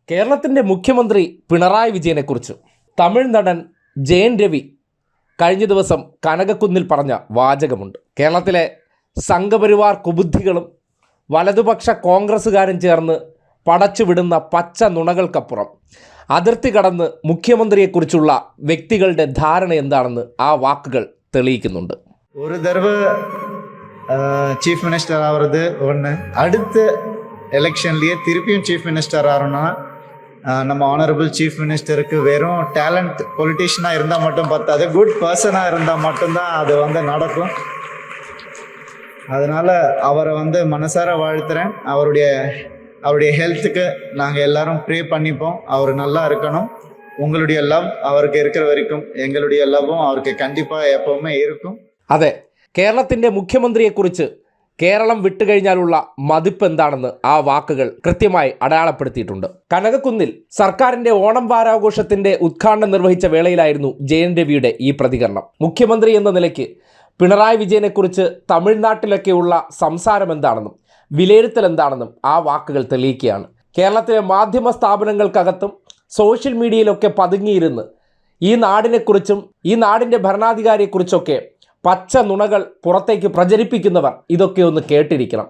കേരളത്തിൻ്റെ മുഖ്യമന്ത്രി പിണറായി വിജയനെക്കുറിച്ച് തമിഴ് നടൻ ജയൻ രവി കഴിഞ്ഞ ദിവസം കനകക്കുന്നിൽ പറഞ്ഞ വാചകമുണ്ട്. കേരളത്തിലെ സംഘപരിവാർ കുബുദ്ധികളും വലതുപക്ഷ കോൺഗ്രസ്സുകാരും ചേർന്ന് പടച്ചുവിടുന്ന പച്ച നുണകൾക്കപ്പുറം അതിർത്തി കടന്ന് മുഖ്യമന്ത്രിയെക്കുറിച്ചുള്ള വ്യക്തികളുടെ ധാരണ എന്താണെന്ന് ആ വാക്കുകൾ തെളിയിക്കുന്നുണ്ട്. ഒരു തടവ് ചീഫ് മിനിസ്റ്റർ ആവുறது ஒன்று, அடுத்த எலெக்ஷன்லேயே திருப்பியும் சீஃப் மினிஸ்டர் ஆகணும்னா நம்ம ஆனரபிள் சீஃப் மினிஸ்டருக்கு வெறும் டேலண்ட் பொலிட்டீஷியனாக இருந்தால் மட்டும் பத்தாது, குட் பர்சனாக இருந்தால் மட்டும்தான் அது நடக்கும். அதனால் அவரை மனசார வாழ்த்துறேன். அவருடைய ஹெல்த்துக்கு நாங்கள் எல்லாரும் ப்ரே பண்ணிப்போம். அவர் நல்லா இருக்கணும். உங்களுடைய லவ் அவருக்கு இருக்கிற வரைக்கும் எங்களுடைய லவ்வும் அவருக்கு கண்டிப்பாக எப்போவுமே இருக்கும். അതെ, കേരളത്തിൻ്റെ മുഖ്യമന്ത്രിയെക്കുറിച്ച് കേരളം വിട്ടുകഴിഞ്ഞാലുള്ള മതിപ്പ് എന്താണെന്ന് ആ വാക്കുകൾ കൃത്യമായി അടയാളപ്പെടുത്തിയിട്ടുണ്ട്. കനകക്കുന്നിൽ സർക്കാരിൻ്റെ ഓണം വാരാഘോഷത്തിൻ്റെ ഉദ്ഘാടനം നിർവഹിച്ച വേളയിലായിരുന്നു ജയൻ രവിയുടെ ഈ പ്രതികരണം. മുഖ്യമന്ത്രി എന്ന നിലയ്ക്ക് പിണറായി വിജയനെക്കുറിച്ച് തമിഴ്നാട്ടിലൊക്കെയുള്ള സംസാരം എന്താണെന്നും വിലയിരുത്തൽ എന്താണെന്നും ആ വാക്കുകൾ തെളിയിക്കുകയാണ്. കേരളത്തിലെ മാധ്യമ സ്ഥാപനങ്ങൾക്കകത്തും സോഷ്യൽ മീഡിയയിലൊക്കെ പതുങ്ങിയിരുന്ന് ഈ നാടിനെക്കുറിച്ചും ഈ നാടിൻ്റെ ഭരണാധികാരിയെക്കുറിച്ചൊക്കെ പച്ച നുണകൾ പുറത്തേക്ക് പ്രചരിപ്പിക്കുന്നവർ ഇതൊക്കെ ഒന്ന് കേട്ടിരിക്കണം.